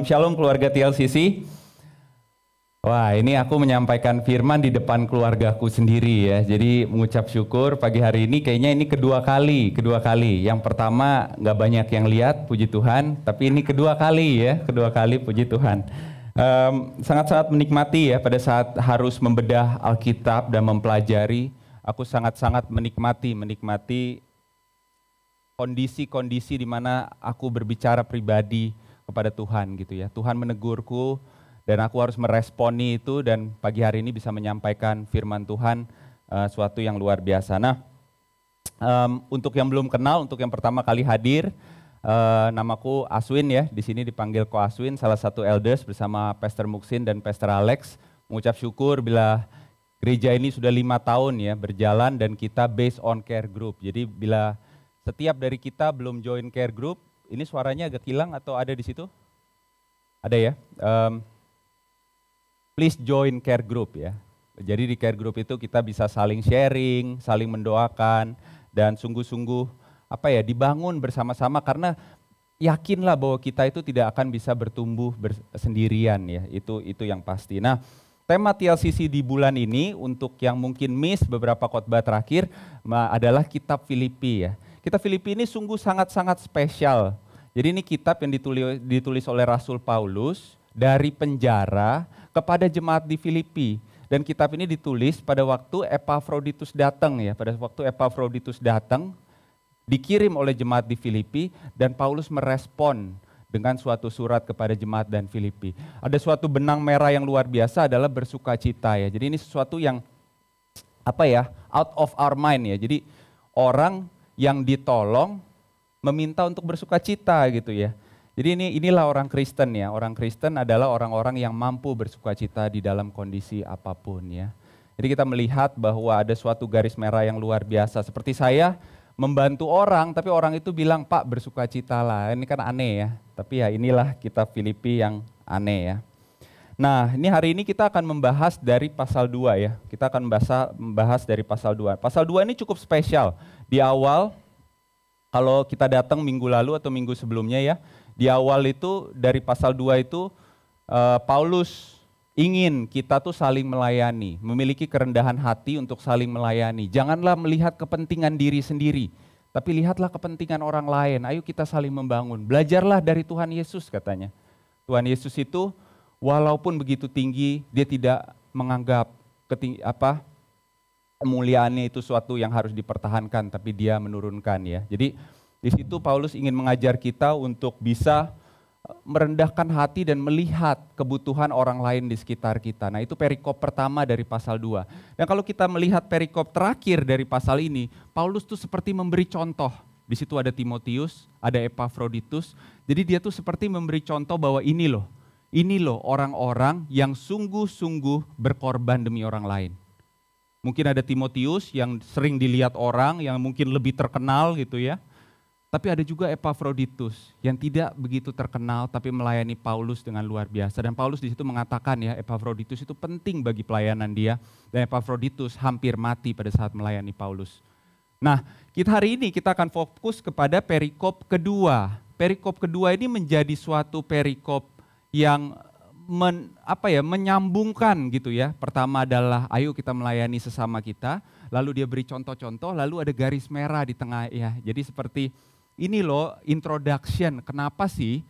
Shalom keluarga TLCC. Wah, ini aku menyampaikan firman di depan keluargaku sendiri ya. Jadi mengucap syukur pagi hari ini kayaknya ini kedua kali. Yang pertama nggak banyak yang lihat, puji Tuhan. Tapi ini kedua kali puji Tuhan. Sangat-sangat menikmati ya pada saat harus membedah Alkitab dan mempelajari. Aku sangat-sangat menikmati kondisi-kondisi di mana aku berbicara pribadi kepada Tuhan gitu ya. Tuhan menegurku dan aku harus meresponi itu, dan pagi hari ini bisa menyampaikan firman Tuhan, suatu yang luar biasa. Nah, untuk yang belum kenal, untuk yang pertama kali hadir, namaku Aswin ya, di sini dipanggil Ko Aswin, salah satu elders bersama Pastor Muksin dan Pastor Alex. Mengucap syukur bila gereja ini sudah 5 tahun ya berjalan dan kita based on care group. Jadi bila setiap dari kita belum join care group, ini suaranya agak hilang atau ada di situ? Ada ya. Please join care group ya. Jadi di care group itu kita bisa saling sharing, saling mendoakan, dan sungguh-sungguh dibangun bersama-sama, karena yakinlah bahwa kita itu tidak akan bisa bertumbuh sendirian ya. Itu yang pasti. Nah, tema TLCC di bulan ini untuk yang mungkin miss beberapa khotbah terakhir adalah kitab Filipi ya. Kitab Filipi ini sungguh sangat-sangat spesial. Jadi ini kitab yang ditulis oleh Rasul Paulus dari penjara kepada jemaat di Filipi. Dan kitab ini ditulis pada waktu Epafroditus datang ya. Pada waktu Epafroditus datang, dikirim oleh jemaat di Filipi, dan Paulus merespon dengan suatu surat kepada jemaat dan Filipi. Ada suatu benang merah yang luar biasa adalah bersukacita ya. Jadi ini sesuatu yang out of our mind ya. Jadi orang yang ditolong meminta untuk bersukacita gitu ya. Jadi inilah orang Kristen ya. Orang Kristen adalah orang-orang yang mampu bersukacita di dalam kondisi apapun ya. Jadi kita melihat bahwa ada suatu garis merah yang luar biasa. Seperti saya membantu orang, tapi orang itu bilang, "Pak, bersukacitalah." Ini kan aneh ya. Tapi ya inilah kitab Filipi yang aneh ya. Nah, ini hari ini kita akan membahas dari pasal 2 ya. Kita akan membahas dari pasal 2. Pasal 2 ini cukup spesial. Di awal, kalau kita datang minggu lalu atau minggu sebelumnya ya, di awal itu dari pasal 2 itu Paulus ingin kita tuh saling melayani, memiliki kerendahan hati untuk saling melayani. Janganlah melihat kepentingan diri sendiri, tapi lihatlah kepentingan orang lain. Ayo kita saling membangun. Belajarlah dari Tuhan Yesus katanya. Tuhan Yesus itu walaupun begitu tinggi, dia tidak menganggap kemuliaannya itu suatu yang harus dipertahankan, tapi dia menurunkan ya. Jadi di situ Paulus ingin mengajar kita untuk bisa merendahkan hati dan melihat kebutuhan orang lain di sekitar kita. Nah, itu perikop pertama dari pasal 2. Dan kalau kita melihat perikop terakhir dari pasal ini, Paulus tuh seperti memberi contoh. Di situ ada Timotius, ada Epafroditus. Jadi dia tuh seperti memberi contoh bahwa ini loh orang-orang yang sungguh-sungguh berkorban demi orang lain. Mungkin ada Timotius yang sering dilihat orang, yang mungkin lebih terkenal gitu ya. Tapi ada juga Epafroditus yang tidak begitu terkenal tapi melayani Paulus dengan luar biasa. Dan Paulus di situ mengatakan ya, Epafroditus itu penting bagi pelayanan dia. Dan Epafroditus hampir mati pada saat melayani Paulus. Nah, hari ini kita akan fokus kepada perikop kedua. Perikop kedua ini menjadi suatu perikop yang menyambungkan gitu ya. Pertama adalah ayo kita melayani sesama kita. Lalu dia beri contoh-contoh, lalu ada garis merah di tengah ya. Jadi seperti ini loh introduction, kenapa sih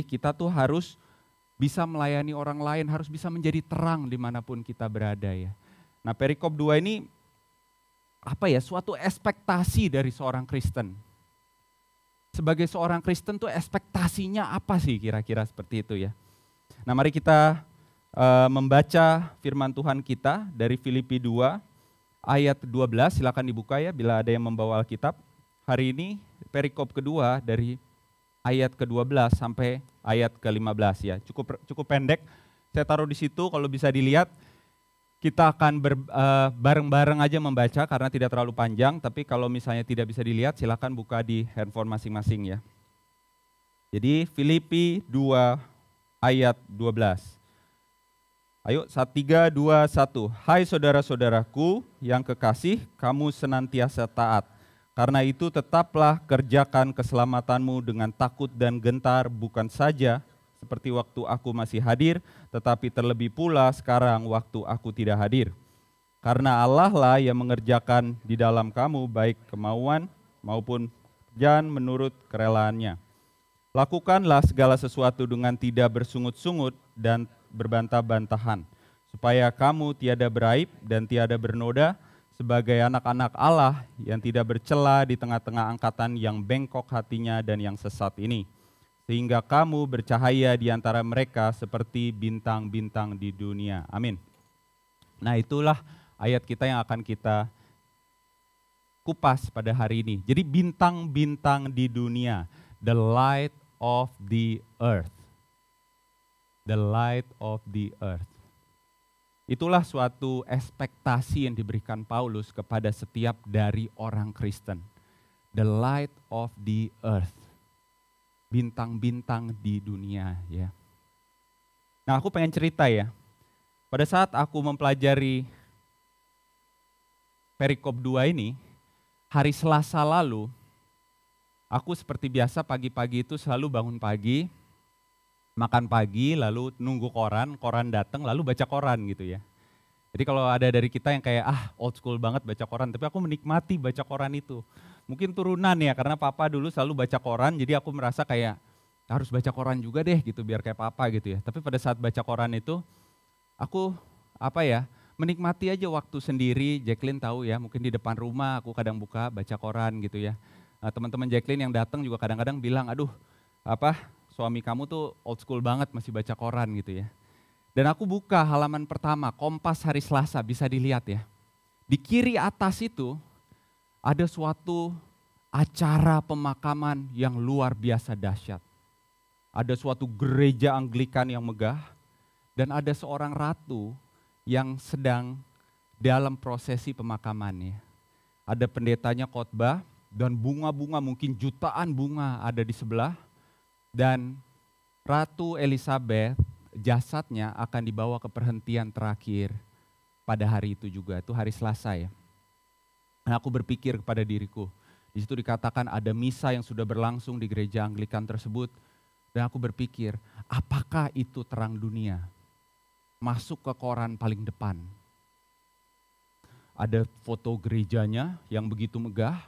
kita tuh harus bisa melayani orang lain, harus bisa menjadi terang dimanapun kita berada ya. Nah, perikop 2 ini suatu ekspektasi dari seorang Kristen. Sebagai seorang Kristen tuh ekspektasinya apa sih kira-kira seperti itu ya. Nah, mari kita membaca firman Tuhan kita dari Filipi 2 ayat 12, silakan dibuka ya bila ada yang membawa Alkitab. Hari ini perikop kedua dari ayat ke-12 sampai ayat ke-15 ya. Cukup pendek. Saya taruh di situ, kalau bisa dilihat kita akan bareng-bareng aja membaca karena tidak terlalu panjang, tapi kalau misalnya tidak bisa dilihat silakan buka di handphone masing-masing ya. Jadi Filipi 2 ayat 12. Ayo 3, 2, 1. Hai saudara-saudaraku yang kekasih, kamu senantiasa taat. Karena itu tetaplah kerjakan keselamatanmu dengan takut dan gentar, bukan saja seperti waktu aku masih hadir, tetapi terlebih pula sekarang waktu aku tidak hadir. Karena Allah lah yang mengerjakan di dalam kamu baik kemauan maupun pekerjaan menurut kerelaannya. Lakukanlah segala sesuatu dengan tidak bersungut-sungut dan berbantah-bantahan, supaya kamu tiada beraib dan tiada bernoda, sebagai anak-anak Allah yang tidak bercela di tengah-tengah angkatan yang bengkok hatinya dan yang sesat ini. Sehingga kamu bercahaya di antara mereka seperti bintang-bintang di dunia. Amin. Nah, itulah ayat kita yang akan kita kupas pada hari ini. Jadi bintang-bintang di dunia, the light of the earth. The light of the earth. Itulah suatu ekspektasi yang diberikan Paulus kepada setiap dari orang Kristen. The light of the earth. Bintang-bintang di dunia, ya. Nah, aku pengen cerita ya. Pada saat aku mempelajari perikop 2 ini, hari Selasa lalu, aku seperti biasa pagi-pagi itu selalu bangun pagi, makan pagi, lalu nunggu koran datang, lalu baca koran gitu ya. Jadi kalau ada dari kita yang kayak, old school banget baca koran, tapi aku menikmati baca koran itu. Mungkin turunan ya, karena papa dulu selalu baca koran, jadi aku merasa kayak harus baca koran juga deh gitu, biar kayak papa gitu ya. Tapi pada saat baca koran itu, aku menikmati aja waktu sendiri. Jacqueline tahu ya, mungkin di depan rumah aku kadang buka baca koran gitu ya. Nah, teman-teman Jacqueline yang datang juga kadang-kadang bilang, aduh suami kamu tuh old school banget masih baca koran gitu ya. Dan aku buka halaman pertama, Kompas hari Selasa, bisa dilihat ya. Di kiri atas itu ada suatu acara pemakaman yang luar biasa dahsyat. Ada suatu gereja Anglikan yang megah dan ada seorang ratu yang sedang dalam prosesi pemakamannya. Ada pendetanya khotbah dan bunga-bunga, mungkin jutaan bunga ada di sebelah. Dan Ratu Elizabeth, jasadnya akan dibawa ke perhentian terakhir pada hari itu juga, itu hari Selasa ya. Dan aku berpikir kepada diriku, di situ dikatakan ada misa yang sudah berlangsung di gereja Anglikan tersebut. Dan aku berpikir, apakah itu terang dunia? Masuk ke koran paling depan. Ada foto gerejanya yang begitu megah,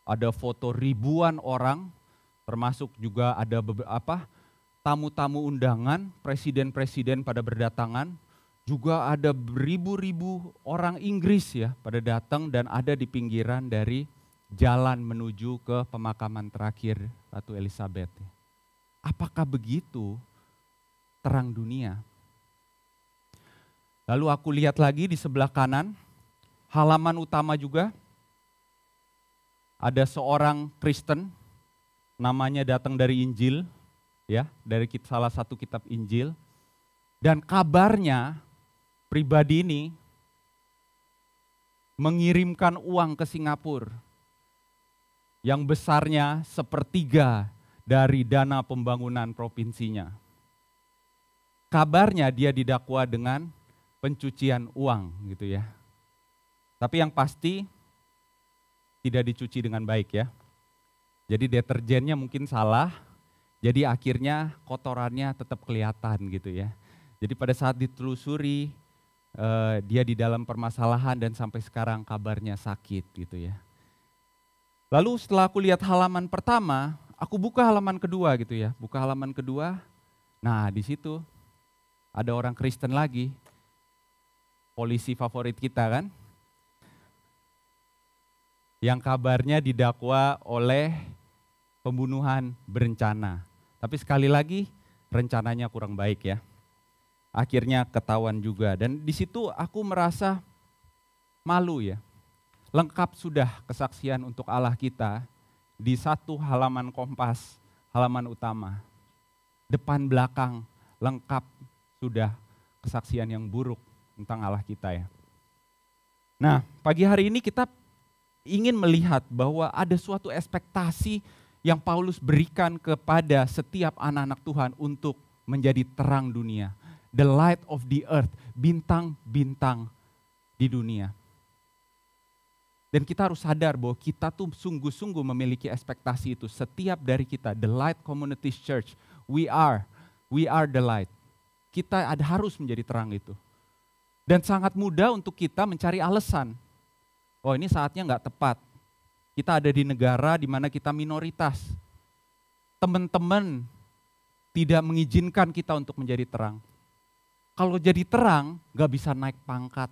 ada foto ribuan orang, termasuk juga ada beberapa tamu-tamu undangan, presiden-presiden pada berdatangan, juga ada beribu-ribu orang Inggris ya pada datang dan ada di pinggiran dari jalan menuju ke pemakaman terakhir Ratu Elizabeth. Apakah begitu terang dunia? Lalu aku lihat lagi di sebelah kanan, halaman utama juga, ada seorang Kristen, namanya datang dari Injil, ya, dari salah satu kitab Injil. Dan kabarnya pribadi ini mengirimkan uang ke Singapura yang besarnya sepertiga dari dana pembangunan provinsinya. Kabarnya dia didakwa dengan pencucian uang gitu ya. Tapi yang pasti tidak dicuci dengan baik ya. Jadi deterjennya mungkin salah, jadi akhirnya kotorannya tetap kelihatan gitu ya. Jadi pada saat ditelusuri, dia di dalam permasalahan dan sampai sekarang kabarnya sakit gitu ya. Lalu setelah aku lihat halaman pertama, aku buka halaman kedua gitu ya. Buka halaman kedua, nah di situ ada orang Kristen lagi, polisi favorit kita kan, yang kabarnya didakwa oleh pembunuhan berencana. Tapi sekali lagi rencananya kurang baik ya. Akhirnya ketahuan juga dan di situ aku merasa malu ya. Lengkap sudah kesaksian untuk Allah kita di satu halaman Kompas, halaman utama. Depan belakang lengkap sudah kesaksian yang buruk tentang Allah kita ya. Nah, pagi hari ini kita ingin melihat bahwa ada suatu ekspektasi yang Paulus berikan kepada setiap anak-anak Tuhan untuk menjadi terang dunia. The light of the earth, bintang-bintang di dunia. Dan kita harus sadar bahwa kita tuh sungguh-sungguh memiliki ekspektasi itu. Setiap dari kita, the Light Community Church, we are We are the light. Kita harus menjadi terang itu. Dan sangat mudah untuk kita mencari alasan. Oh, ini saatnya nggak tepat. Kita ada di negara di mana kita minoritas. Teman-teman tidak mengizinkan kita untuk menjadi terang. Kalau jadi terang, nggak bisa naik pangkat.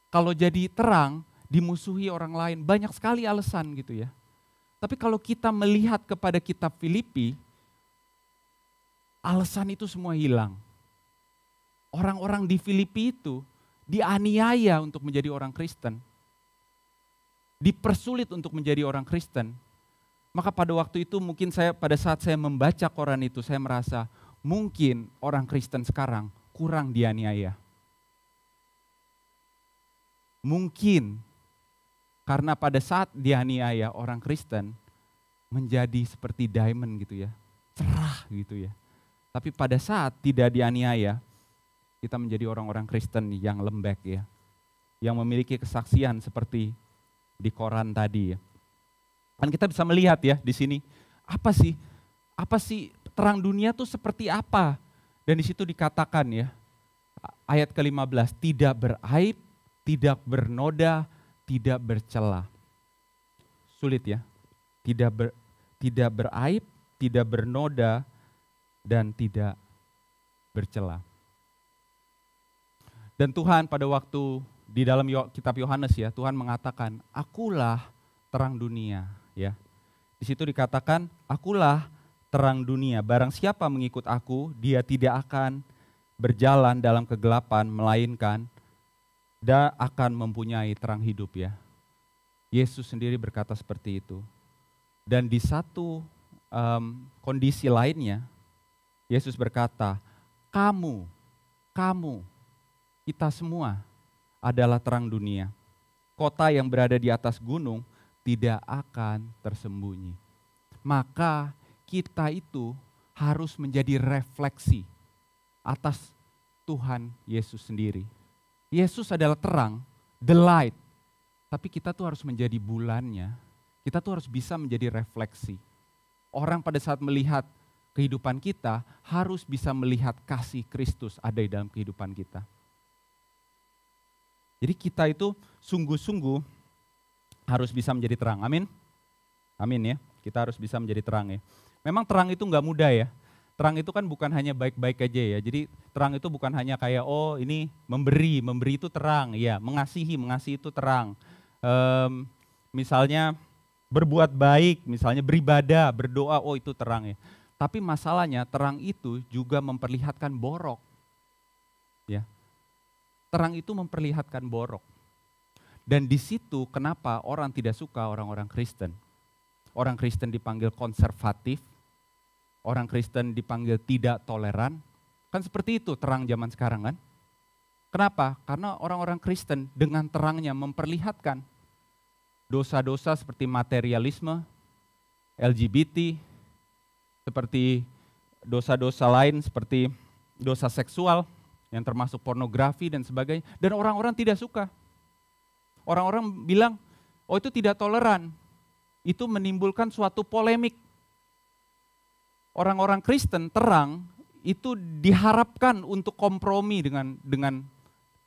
Kalau jadi terang, dimusuhi orang lain. Banyak sekali alasan gitu ya. Tapi kalau kita melihat kepada kitab Filipi, alasan itu semua hilang. Orang-orang di Filipi itu dianiaya untuk menjadi orang Kristen. Dipersulit untuk menjadi orang Kristen. Maka pada waktu itu mungkin pada saat saya membaca koran itu, saya merasa mungkin orang Kristen sekarang kurang dianiaya. Mungkin karena pada saat dianiaya orang Kristen menjadi seperti diamond gitu ya, cerah gitu ya. Tapi pada saat tidak dianiaya, kita menjadi orang-orang Kristen yang lembek ya. Yang memiliki kesaksian seperti di koran tadi ya. Dan kita bisa melihat ya di sini, apa sih terang dunia tuh seperti apa? Dan di situ dikatakan ya, ayat ke-15, tidak beraib, tidak bernoda, tidak bercela. Sulit ya. Tidak beraib, tidak bernoda, dan tidak bercela. Dan Tuhan pada waktu di dalam kitab Yohanes ya, Tuhan mengatakan, akulah terang dunia ya. Di situ dikatakan, akulah terang dunia. Barang siapa mengikut aku, dia tidak akan berjalan dalam kegelapan, melainkan dia akan mempunyai terang hidup ya. Yesus sendiri berkata seperti itu. Dan di satu kondisi lainnya, Yesus berkata, kamu, kita semua adalah terang dunia. Kota yang berada di atas gunung tidak akan tersembunyi. Maka kita itu harus menjadi refleksi atas Tuhan Yesus sendiri. Yesus adalah terang, the light. Tapi kita tuh harus menjadi bulannya. Kita tuh harus bisa menjadi refleksi. Orang pada saat melihat kehidupan kita harus bisa melihat kasih Kristus ada di dalam kehidupan kita. Jadi kita itu sungguh-sungguh harus bisa menjadi terang. Amin? Amin ya. Kita harus bisa menjadi terang ya. Memang terang itu nggak mudah ya. Terang itu kan bukan hanya baik-baik aja ya. Jadi terang itu bukan hanya kayak oh ini memberi itu terang. Ya, mengasihi itu terang. Misalnya berbuat baik, misalnya beribadah, berdoa, oh itu terang ya. Tapi masalahnya terang itu juga memperlihatkan borok. Ya. Terang itu memperlihatkan borok. Dan di situ kenapa orang tidak suka orang-orang Kristen. Orang Kristen dipanggil konservatif, orang Kristen dipanggil tidak toleran. Kan seperti itu terang zaman sekarang kan. Kenapa? Karena orang-orang Kristen dengan terangnya memperlihatkan dosa-dosa seperti materialisme, LGBT, seperti dosa-dosa lain seperti dosa seksual, yang termasuk pornografi dan sebagainya. Dan orang-orang tidak suka. Orang-orang bilang, oh itu tidak toleran. Itu menimbulkan suatu polemik. Orang-orang Kristen terang itu diharapkan untuk kompromi dengan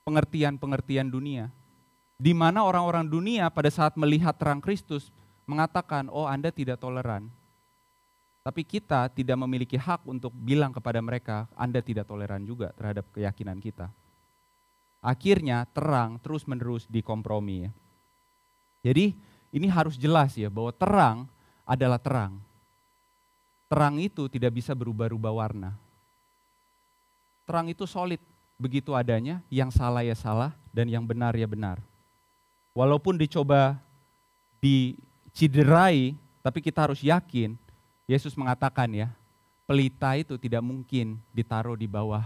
pengertian-pengertian dunia. Di mana orang-orang dunia pada saat melihat terang Kristus mengatakan, oh Anda tidak toleran. Tapi kita tidak memiliki hak untuk bilang kepada mereka, Anda tidak toleran juga terhadap keyakinan kita. Akhirnya terang terus-menerus dikompromi. Jadi ini harus jelas ya bahwa terang adalah terang. Terang itu tidak bisa berubah-ubah warna. Terang itu solid, begitu adanya, yang salah ya salah dan yang benar ya benar. Walaupun dicoba diciderai, tapi kita harus yakin, Yesus mengatakan ya, pelita itu tidak mungkin ditaruh di bawah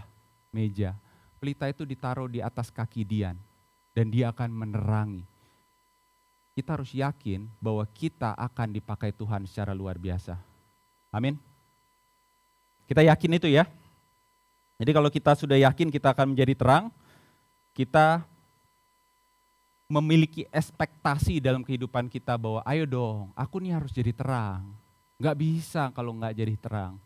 meja. Pelita itu ditaruh di atas kaki Dian dan dia akan menerangi. Kita harus yakin bahwa kita akan dipakai Tuhan secara luar biasa. Amin. Kita yakin itu ya. Jadi kalau kita sudah yakin kita akan menjadi terang, kita memiliki ekspektasi dalam kehidupan kita bahwa ayo dong, aku nih harus jadi terang. Nggak bisa kalau nggak jadi terang.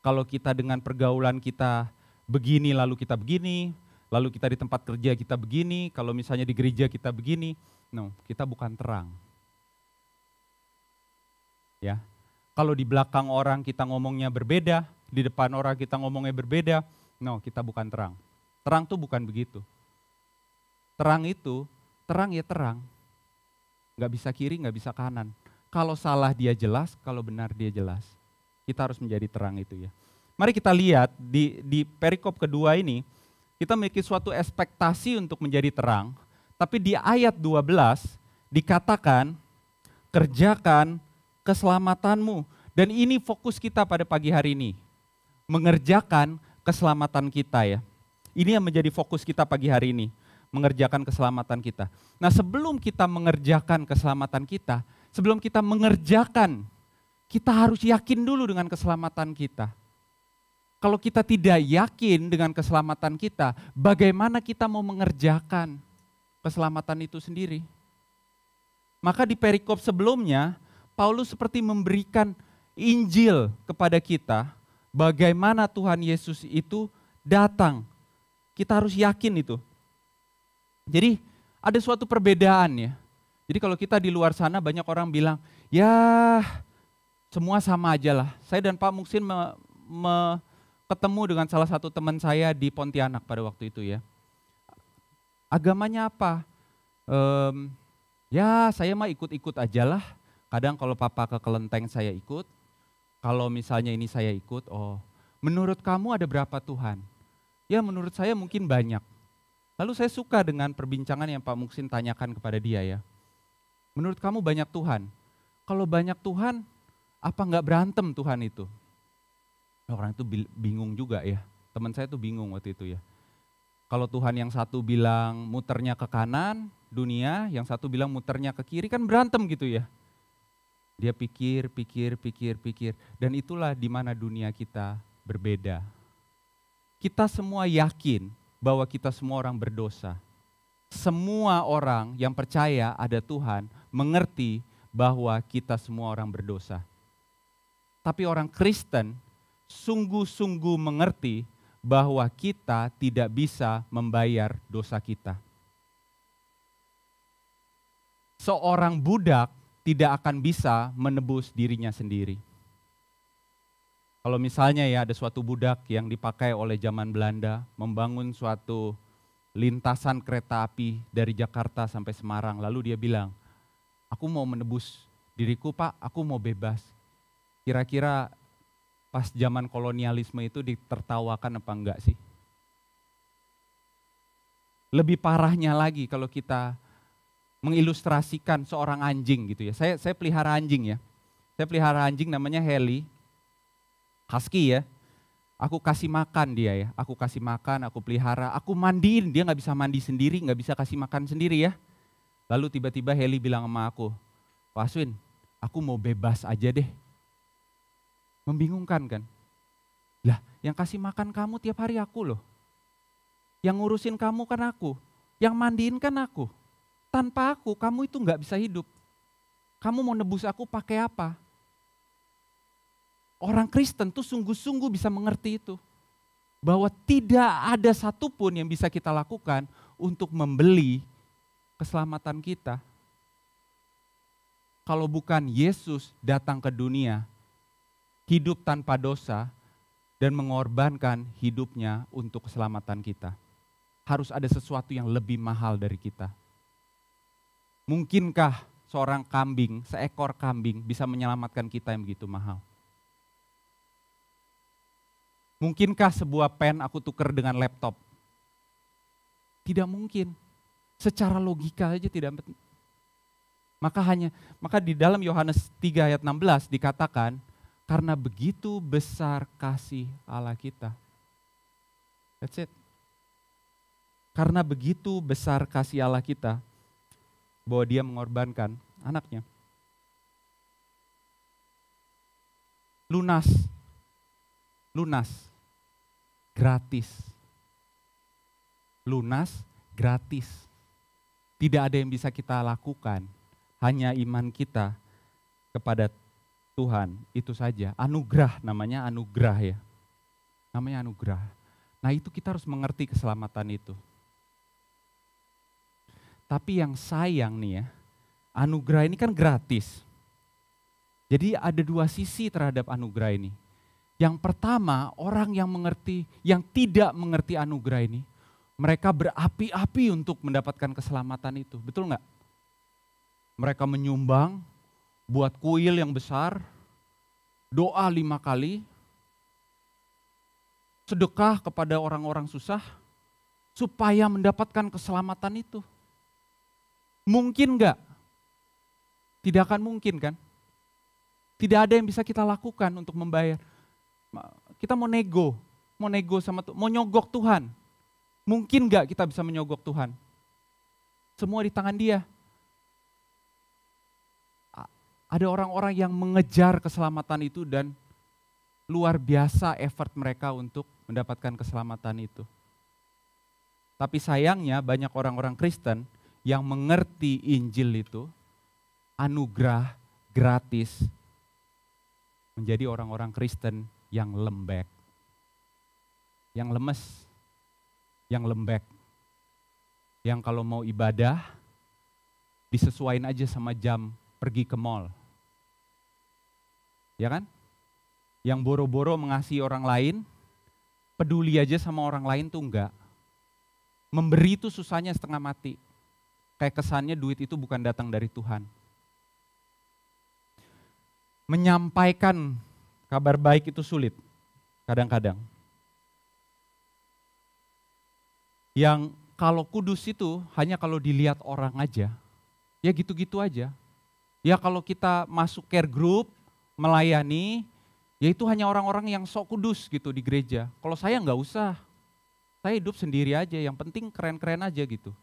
kalau kita dengan pergaulan kita begini lalu kita begini, lalu kita di tempat kerja kita begini, kalau misalnya di gereja kita begini. No, kita bukan terang. Ya. Kalau di belakang orang kita ngomongnya berbeda, di depan orang kita ngomongnya berbeda, no, kita bukan terang. Terang tuh bukan begitu. Terang itu, terang ya terang. Nggak bisa kiri, nggak bisa kanan. Kalau salah dia jelas, kalau benar dia jelas. Kita harus menjadi terang itu ya. Mari kita lihat di perikop kedua ini, kita memiliki suatu ekspektasi untuk menjadi terang. Tapi di ayat 12 dikatakan, kerjakan keselamatanmu. Dan ini fokus kita pada pagi hari ini. Mengerjakan keselamatan kita ya. Ini yang menjadi fokus kita pagi hari ini. Mengerjakan keselamatan kita. Nah sebelum kita mengerjakan keselamatan kita, sebelum kita mengerjakan, kita harus yakin dulu dengan keselamatan kita. Kalau kita tidak yakin dengan keselamatan kita, bagaimana kita mau mengerjakan keselamatan itu sendiri? Maka di perikop sebelumnya, Paulus seperti memberikan Injil kepada kita, bagaimana Tuhan Yesus itu datang. Kita harus yakin itu. Jadi ada suatu perbedaan ya. Jadi kalau kita di luar sana banyak orang bilang, ya semua sama aja lah. Saya dan Pak Muksin ketemu dengan salah satu teman saya di Pontianak pada waktu itu ya. Agamanya apa? Ya saya mah ikut-ikut aja lah. Kadang kalau papa ke kelenteng saya ikut. Kalau misalnya ini saya ikut, oh menurut kamu ada berapa Tuhan? Ya menurut saya mungkin banyak. Lalu saya suka dengan perbincangan yang Pak Muksin tanyakan kepada dia ya. Menurut kamu banyak Tuhan? Kalau banyak Tuhan, apa nggak berantem Tuhan itu? Orang itu bingung juga ya. Teman saya tuh bingung waktu itu ya. Kalau Tuhan yang satu bilang muternya ke kanan dunia, yang satu bilang muternya ke kiri, kan berantem gitu ya. Dia pikir. Dan itulah di mana dunia kita berbeda. Kita semua yakin bahwa kita semua orang berdosa. Semua orang yang percaya ada Tuhan mengerti bahwa kita semua orang berdosa. Tapi orang Kristen sungguh-sungguh mengerti bahwa kita tidak bisa membayar dosa kita. Seorang budak tidak akan bisa menebus dirinya sendiri. Kalau misalnya ya ada suatu budak yang dipakai oleh zaman Belanda membangun suatu lintasan kereta api dari Jakarta sampai Semarang, lalu dia bilang, aku mau menebus diriku Pak, aku mau bebas. Kira-kira pas zaman kolonialisme itu ditertawakan apa enggak sih? Lebih parahnya lagi kalau kita mengilustrasikan seorang anjing gitu ya. Saya pelihara anjing ya. Saya pelihara anjing namanya Heli, husky ya. Aku kasih makan dia ya. Aku kasih makan, aku pelihara, aku mandiin. Dia nggak bisa mandi sendiri, nggak bisa kasih makan sendiri ya. Lalu tiba-tiba Heli bilang sama aku, Pak Aswin, aku mau bebas aja deh. Membingungkan kan? Lah, yang kasih makan kamu tiap hari aku loh. Yang ngurusin kamu kan aku. Yang mandiin kan aku. Tanpa aku, kamu itu nggak bisa hidup. Kamu mau nebus aku pakai apa? Orang Kristen tuh sungguh-sungguh bisa mengerti itu. Bahwa tidak ada satupun yang bisa kita lakukan untuk membeli keselamatan kita. Kalau bukan Yesus datang ke dunia, hidup tanpa dosa, dan mengorbankan hidupnya untuk keselamatan kita. Harus ada sesuatu yang lebih mahal dari kita. Mungkinkah seorang kambing, seekor kambing bisa menyelamatkan kita yang begitu mahal? Mungkinkah sebuah pen aku tuker dengan laptop? Tidak mungkin. Secara logika aja tidak. Maka di dalam Yohanes 3 ayat 16 dikatakan, karena begitu besar kasih Allah kita. That's it. Karena begitu besar kasih Allah kita, bahwa dia mengorbankan anaknya. Lunas, gratis. Lunas, gratis. Tidak ada yang bisa kita lakukan, hanya iman kita kepada Tuhan, itu saja. Anugerah, namanya anugerah ya. Namanya anugerah. Nah itu kita harus mengerti keselamatan itu. Tapi yang sayang nih ya, anugerah ini kan gratis. Jadi ada dua sisi terhadap anugerah ini. Yang pertama, orang yang mengerti, yang tidak mengerti anugerah ini, mereka berapi-api untuk mendapatkan keselamatan itu. Betul nggak? Mereka menyumbang, buat kuil yang besar, doa 5 kali, sedekah kepada orang-orang susah, supaya mendapatkan keselamatan itu. Mungkin nggak? Tidak akan mungkin kan? Tidak ada yang bisa kita lakukan untuk membayar. Kita mau nego sama Tuhan, mau nyogok Tuhan. Mungkin nggak kita bisa menyogok Tuhan? Semua di tangan Dia. Ada orang-orang yang mengejar keselamatan itu dan luar biasa effort mereka untuk mendapatkan keselamatan itu. Tapi sayangnya banyak orang-orang Kristen yang mengerti Injil itu, anugerah gratis, menjadi orang-orang Kristen yang lembek, yang lemes, yang lembek, yang kalau mau ibadah disesuaiin aja sama jam pergi ke mall. Ya kan? Yang boro-boro mengasihi orang lain, peduli aja sama orang lain tuh enggak. Memberi itu susahnya setengah mati. Kayak kesannya duit itu bukan datang dari Tuhan. Menyampaikan kabar baik itu sulit, kadang-kadang. Yang kalau kudus itu hanya kalau dilihat orang aja, ya gitu-gitu aja. Ya kalau kita masuk care group, melayani, ya itu hanya orang-orang yang sok kudus gitu di gereja. Kalau saya nggak usah, saya hidup sendiri aja, yang penting keren-keren aja gitu.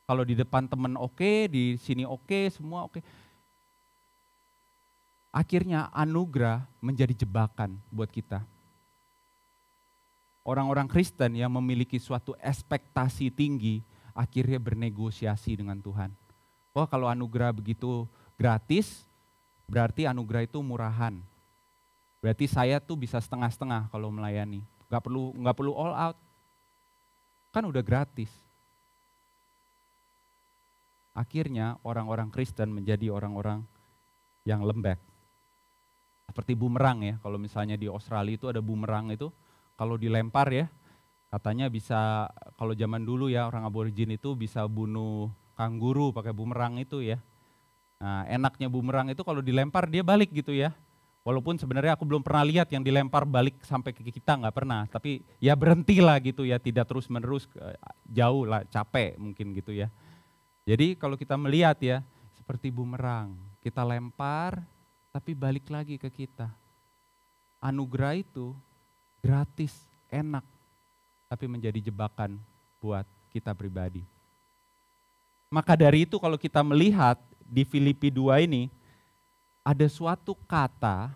Kalau di depan temen oke, di sini oke, semua oke. Akhirnya anugerah menjadi jebakan buat kita. Orang-orang Kristen yang memiliki suatu ekspektasi tinggi, akhirnya bernegosiasi dengan Tuhan. Wah kalau anugerah begitu gratis, berarti anugerah itu murahan. Berarti saya tuh bisa setengah-setengah kalau melayani. Nggak perlu all out. Kan udah gratis. Akhirnya orang-orang Kristen menjadi orang-orang yang lembek. Seperti bumerang ya, kalau misalnya di Australia itu ada bumerang itu, kalau dilempar ya, katanya bisa, kalau zaman dulu ya orang aborigin itu bisa bunuh kanguru pakai bumerang itu ya. Nah enaknya bumerang itu kalau dilempar dia balik gitu ya. Walaupun sebenarnya aku belum pernah lihat yang dilempar balik sampai ke kita, nggak pernah. Tapi ya berhentilah gitu ya, tidak terus menerus, jauh lah, capek mungkin gitu ya. Jadi kalau kita melihat ya, seperti bumerang, kita lempar tapi balik lagi ke kita. Anugerah itu gratis, enak, tapi menjadi jebakan buat kita pribadi. Maka dari itu kalau kita melihat di Filipi 2 ini, ada suatu kata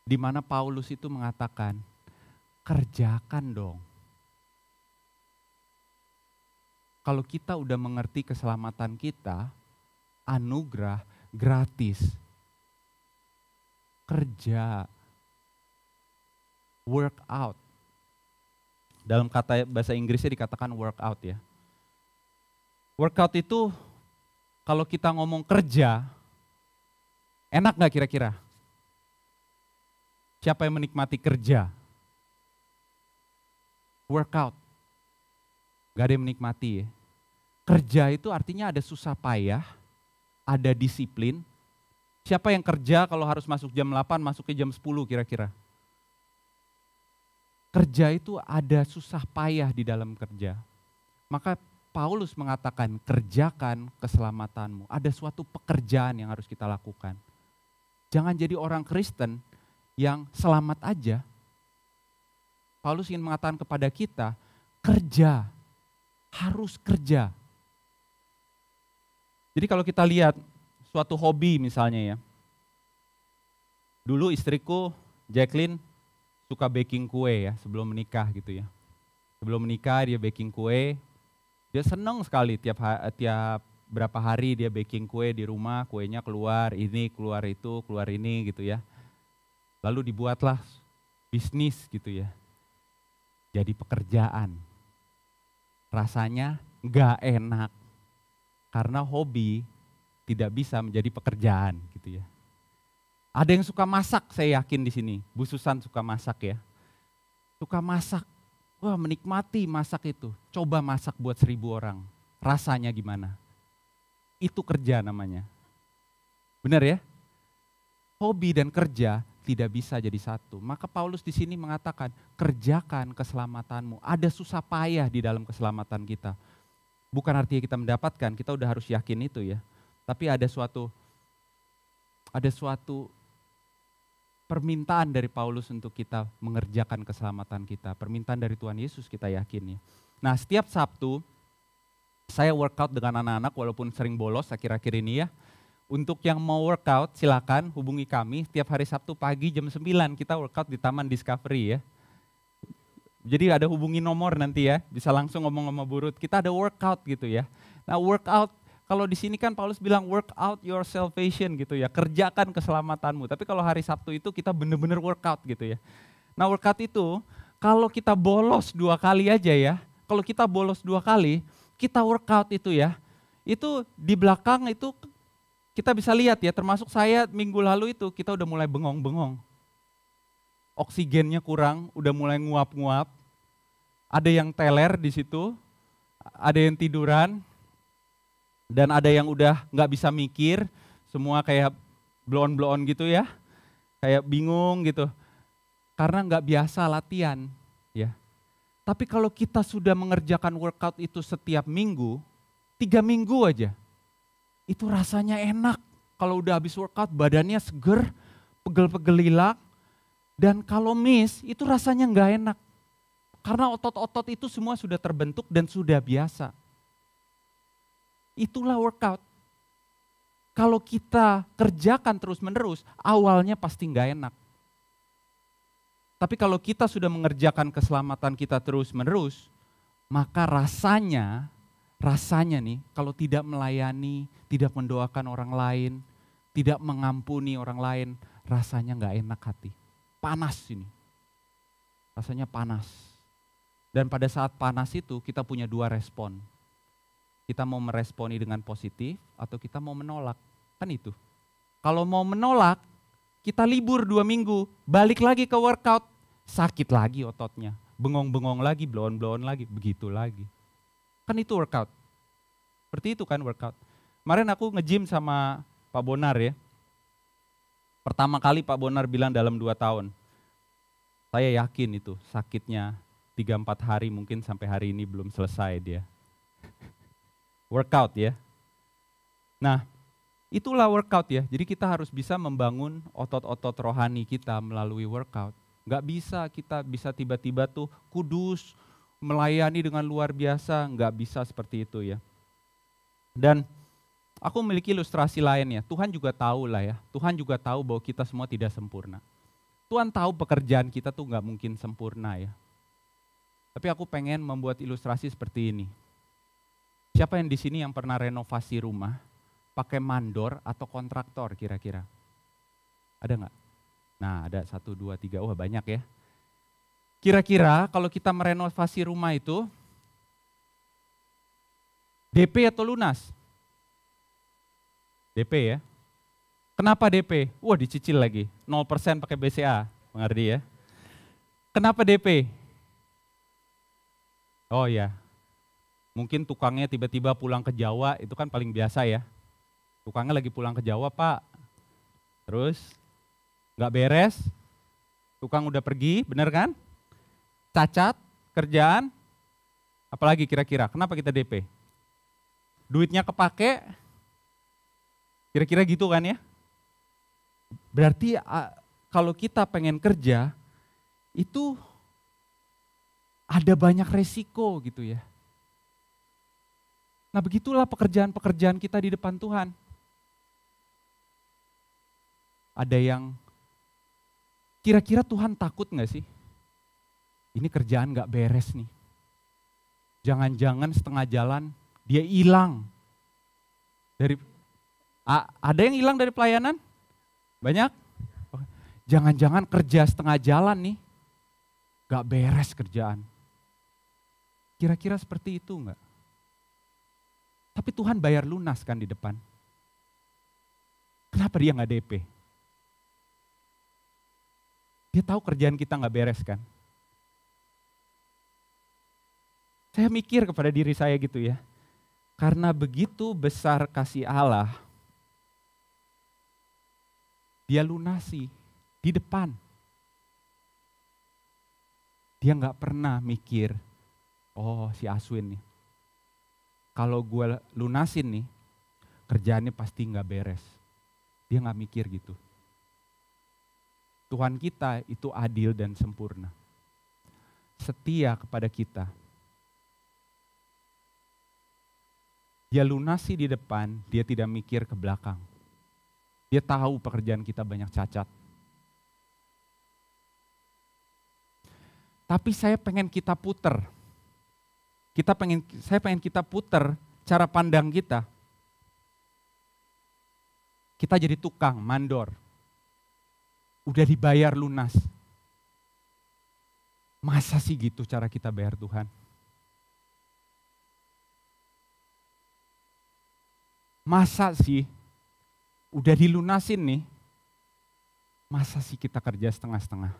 di mana Paulus itu mengatakan, kerjakan dong. Kalau kita udah mengerti keselamatan kita, anugerah gratis. Kerja, work out. Dalam kata bahasa Inggrisnya dikatakan work out ya. Workout itu kalau kita ngomong kerja, enak gak kira-kira? Siapa yang menikmati kerja? Workout. Gak ada yang menikmati ya. Kerja itu artinya ada susah payah, ada disiplin. Siapa yang kerja kalau harus masuk jam 8, masuknya jam 10 kira-kira? Kerja itu ada susah payah di dalam kerja. Maka Paulus mengatakan kerjakan keselamatanmu. Ada suatu pekerjaan yang harus kita lakukan. Jangan jadi orang Kristen yang selamat aja. Paulus ingin mengatakan kepada kita, kerja, harus kerja. Jadi kalau kita lihat suatu hobi misalnya ya. Dulu istriku, Jacqueline, suka baking kue ya sebelum menikah gitu ya. Sebelum menikah dia baking kue, dia senang sekali tiap berapa hari dia baking kue di rumah, kuenya keluar ini, keluar itu, keluar ini gitu ya. Lalu dibuatlah bisnis gitu ya, jadi pekerjaan. Rasanya nggak enak, karena hobi tidak bisa menjadi pekerjaan gitu ya. Ada yang suka masak, saya yakin di sini. Bu Susan suka masak ya. Suka masak, wah menikmati masak itu. Coba masak buat 1.000 orang, rasanya gimana? Itu kerja namanya. Benar ya? Hobi dan kerja tidak bisa jadi satu. Maka Paulus di sini mengatakan, kerjakan keselamatanmu. Ada susah payah di dalam keselamatan kita. Bukan artinya kita mendapatkan, kita udah harus yakin itu ya. Tapi ada suatu permintaan dari Paulus untuk kita mengerjakan keselamatan kita. Permintaan dari Tuhan Yesus kita yakin ya. Nah, setiap Sabtu saya workout dengan anak-anak walaupun sering bolos akhir-akhir ini ya. Untuk yang mau workout silakan hubungi kami. Setiap hari Sabtu pagi jam 9 kita workout di Taman Discovery ya. Jadi ada hubungi nomor nanti ya, bisa langsung ngomong sama Bu Ruth. Kita ada workout gitu ya. Nah, workout kalau di sini kan Paulus bilang work out your salvation gitu ya, kerjakan keselamatanmu. Tapi kalau hari Sabtu itu kita benar-benar workout gitu ya. Nah, workout itu kalau kita bolos 2 kali aja ya, kalau kita bolos 2 kali, kita workout itu ya, itu di belakang itu kita bisa lihat ya, termasuk saya minggu lalu itu kita udah mulai bengong-bengong. Oksigennya kurang, udah mulai nguap-nguap. Ada yang teler di situ, ada yang tiduran, dan ada yang udah nggak bisa mikir, semua kayak bloon-bloon gitu ya, kayak bingung gitu, karena nggak biasa latihan ya. Tapi kalau kita sudah mengerjakan workout itu setiap minggu, 3 minggu aja, itu rasanya enak. Kalau udah habis workout badannya seger, pegel-pegel hilang, dan kalau miss itu rasanya nggak enak. Karena otot-otot itu semua sudah terbentuk dan sudah biasa. Itulah workout. Kalau kita kerjakan terus-menerus, awalnya pasti nggak enak. Tapi kalau kita sudah mengerjakan keselamatan kita terus-menerus, maka rasanya nih, kalau tidak melayani, tidak mendoakan orang lain, tidak mengampuni orang lain, rasanya nggak enak hati. Panas ini. Rasanya panas. Dan pada saat panas itu kita punya 2 respon. Kita mau meresponi dengan positif atau kita mau menolak. Kan itu. Kalau mau menolak, kita libur 2 minggu, balik lagi ke workout, sakit lagi ototnya. Bengong-bengong lagi, bloon-bloon lagi, begitu lagi. Kan itu workout. Seperti itu kan workout. Kemarin aku nge-gym sama Pak Bonar ya. Pertama kali Pak Bonar bilang dalam 2 tahun. Saya yakin itu sakitnya 3-4 hari mungkin sampai hari ini belum selesai dia. Workout ya. Nah, itulah workout ya. Jadi kita harus bisa membangun otot-otot rohani kita melalui workout. Gak bisa kita bisa tiba-tiba tuh kudus, melayani dengan luar biasa. Gak bisa seperti itu ya. Dan aku memiliki ilustrasi lain ya. Tuhan juga tahu lah ya. Tuhan juga tahu bahwa kita semua tidak sempurna. Tuhan tahu pekerjaan kita tuh gak mungkin sempurna ya. Tapi aku pengen membuat ilustrasi seperti ini. Siapa yang di sini yang pernah renovasi rumah pakai mandor atau kontraktor kira-kira? Ada nggak? Nah ada 1, 2, 3, wah banyak ya. Kira-kira kalau kita merenovasi rumah itu DP atau lunas? DP ya. Kenapa DP? Wah dicicil lagi, 0% pakai BCA, mengerti ya. Kenapa DP? Oh ya. Mungkin tukangnya tiba-tiba pulang ke Jawa, itu kan paling biasa ya. Tukangnya lagi pulang ke Jawa, Pak. Terus nggak beres, tukang udah pergi, bener kan? Cacat, kerjaan, apalagi kira-kira, kenapa kita DP? Duitnya kepake, kira-kira gitu kan ya? Berarti kalau kita pengen kerja, itu ada banyak resiko gitu ya. Nah begitulah pekerjaan-pekerjaan kita di depan Tuhan. Ada yang kira-kira Tuhan takut gak sih? Ini kerjaan gak beres nih. Jangan-jangan setengah jalan dia hilang. Ada yang hilang dari pelayanan? Banyak? Jangan-jangan kerja setengah jalan nih. gak beres kerjaan. Kira-kira seperti itu enggak? Tapi Tuhan bayar lunas kan di depan. Kenapa dia gak DP? Dia tahu kerjaan kita gak beres kan? Saya mikir kepada diri saya gitu ya. Karena begitu besar kasih Allah, dia lunasi di depan. Dia gak pernah mikir, oh si Aswin nih, kalau gue lunasin nih, kerjaannya pasti gak beres. Dia gak mikir gitu. Tuhan kita itu adil dan sempurna. Setia kepada kita. Dia lunasi di depan, dia tidak mikir ke belakang. Dia tahu pekerjaan kita banyak cacat. Tapi saya pengen kita puter. Saya pengen kita puter cara pandang kita. Kita jadi tukang, mandor. Udah dibayar lunas. Masa sih gitu cara kita bayar Tuhan? Masa sih udah dilunasin nih, masa sih kita kerja setengah-setengah?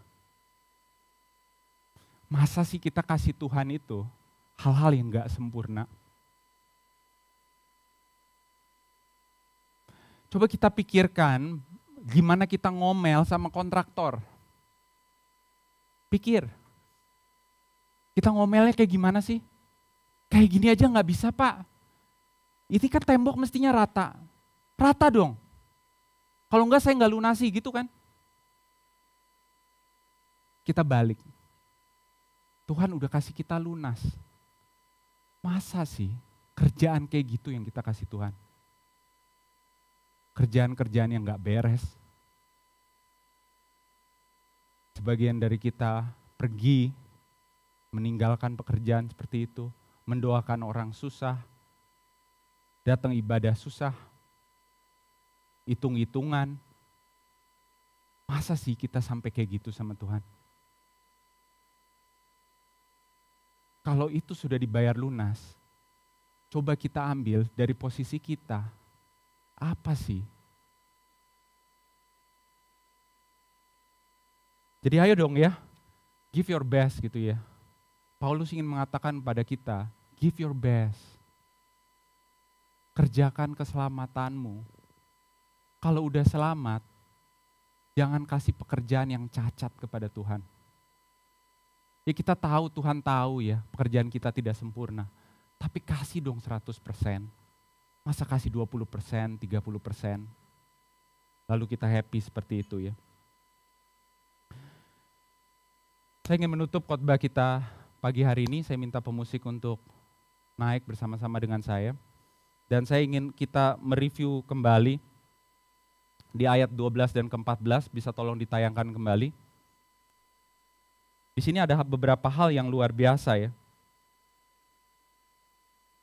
Masa sih kita kasih Tuhan itu hal-hal yang gak sempurna? Coba kita pikirkan gimana kita ngomel sama kontraktor. Pikir, kita ngomelnya kayak gimana sih? Kayak gini aja gak bisa Pak. Ini kan tembok mestinya rata. Rata dong. Kalau enggak saya enggak lunasi gitu kan. Kita balik. Tuhan udah kasih kita lunas. Masa sih kerjaan kayak gitu yang kita kasih Tuhan? Kerjaan-kerjaan yang enggak beres. Sebagian dari kita pergi meninggalkan pekerjaan seperti itu. Mendoakan orang susah. Datang ibadah susah, hitung-hitungan. Masa sih kita sampai kayak gitu sama Tuhan? Kalau itu sudah dibayar lunas, coba kita ambil dari posisi kita. Apa sih? Jadi ayo dong ya, give your best gitu ya. Paulus ingin mengatakan pada kita, give your best. Kerjakan keselamatanmu. Kalau udah selamat, jangan kasih pekerjaan yang cacat kepada Tuhan. Ya kita tahu, Tuhan tahu ya, pekerjaan kita tidak sempurna. Tapi kasih dong 100%. Masa kasih 20%, 30%. Lalu kita happy seperti itu ya. Saya ingin menutup khotbah kita pagi hari ini. Saya minta pemusik untuk naik bersama-sama dengan saya. Dan saya ingin kita mereview kembali di ayat 12 dan ke-14, bisa tolong ditayangkan kembali. Di sini ada beberapa hal yang luar biasa ya.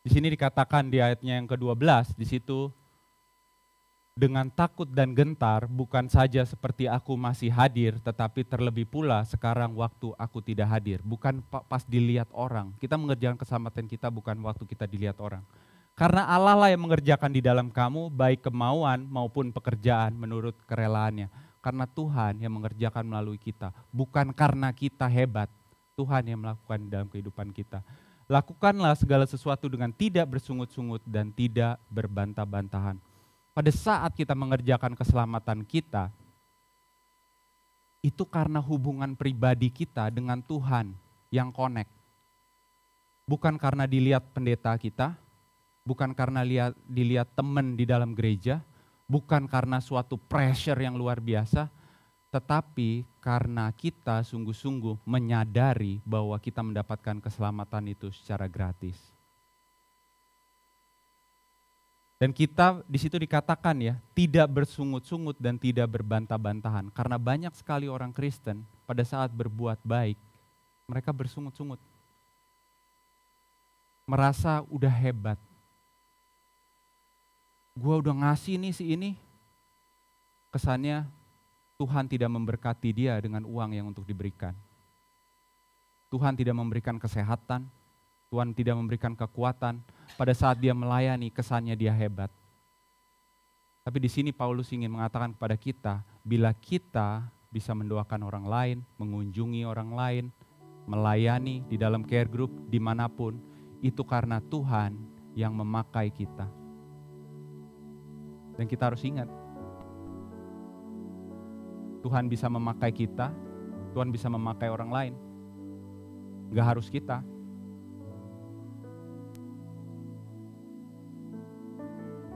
Di sini dikatakan di ayatnya yang ke-12, di situ dengan takut dan gentar bukan saja seperti aku masih hadir, tetapi terlebih pula sekarang waktu aku tidak hadir. Bukan pas dilihat orang, kita mengerjakan keselamatan kita bukan waktu kita dilihat orang. Karena Allah lah yang mengerjakan di dalam kamu baik kemauan maupun pekerjaan menurut kerelaannya. Karena Tuhan yang mengerjakan melalui kita. Bukan karena kita hebat, Tuhan yang melakukan di dalam kehidupan kita. Lakukanlah segala sesuatu dengan tidak bersungut-sungut dan tidak berbantah-bantahan. Pada saat kita mengerjakan keselamatan kita, itu karena hubungan pribadi kita dengan Tuhan yang connect. Bukan karena dilihat pendeta kita, bukan karena dilihat teman di dalam gereja, bukan karena suatu pressure yang luar biasa, tetapi karena kita sungguh-sungguh menyadari bahwa kita mendapatkan keselamatan itu secara gratis. Dan kita di situ dikatakan ya, tidak bersungut-sungut dan tidak berbantah-bantahan. Karena banyak sekali orang Kristen pada saat berbuat baik, mereka bersungut-sungut. Merasa udah hebat. Gua udah ngasih nih si ini, kesannya Tuhan tidak memberkati dia dengan uang yang untuk diberikan. Tuhan tidak memberikan kesehatan, Tuhan tidak memberikan kekuatan. Pada saat dia melayani, kesannya dia hebat. Tapi di sini Paulus ingin mengatakan kepada kita, bila kita bisa mendoakan orang lain, mengunjungi orang lain, melayani di dalam care group dimanapun, itu karena Tuhan yang memakai kita. Dan kita harus ingat, Tuhan bisa memakai kita, Tuhan bisa memakai orang lain. Gak harus kita.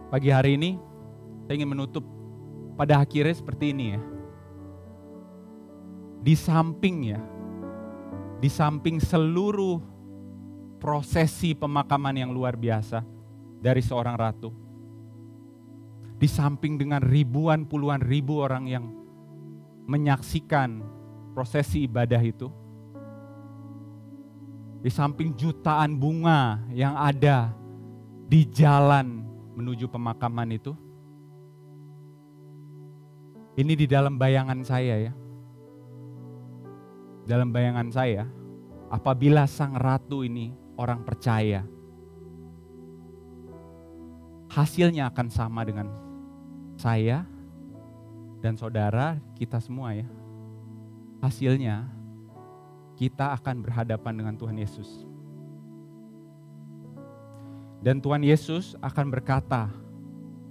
Pagi hari ini, saya ingin menutup pada akhirnya seperti ini ya. Di samping seluruh prosesi pemakaman yang luar biasa dari seorang ratu, di samping dengan ribuan puluhan ribu orang yang menyaksikan prosesi ibadah itu, di samping jutaan bunga yang ada di jalan menuju pemakaman itu, ini di dalam bayangan saya ya. Dalam bayangan saya, apabila sang ratu ini orang percaya, hasilnya akan sama dengan saya dan saudara kita semua ya. Hasilnya kita akan berhadapan dengan Tuhan Yesus. Dan Tuhan Yesus akan berkata,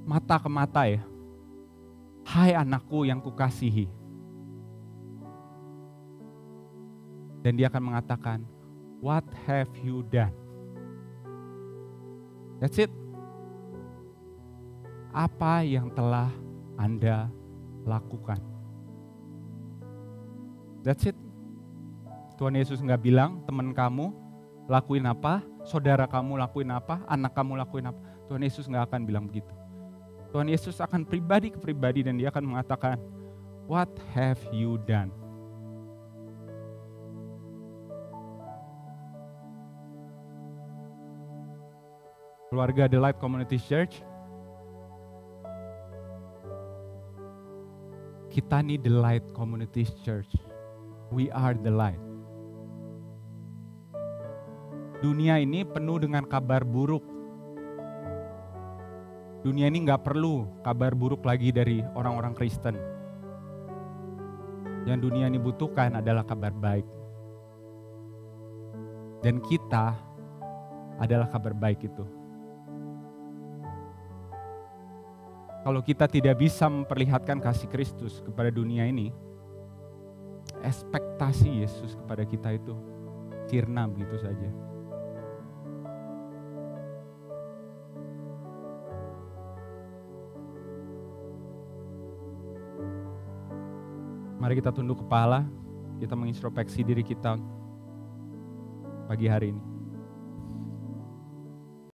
mata ke mata ya, hai anakku yang kukasihi. Dan dia akan mengatakan, what have you done? That's it. Apa yang telah Anda lakukan? That's it. Tuhan Yesus nggak bilang teman kamu lakuin apa, saudara kamu lakuin apa, anak kamu lakuin apa. Tuhan Yesus nggak akan bilang begitu. Tuhan Yesus akan pribadi ke pribadi dan dia akan mengatakan, what have you done? Keluarga The Light Community Church, kita nih The Light Community Church. We are the light. Dunia ini penuh dengan kabar buruk. Dunia ini gak perlu kabar buruk lagi dari orang-orang Kristen. Yang dunia ini butuhkan adalah kabar baik. Dan kita adalah kabar baik itu. Kalau kita tidak bisa memperlihatkan kasih Kristus kepada dunia ini, ekspektasi Yesus kepada kita itu sirna begitu saja. Mari kita tunduk kepala, kita mengintrospeksi diri kita pagi hari ini.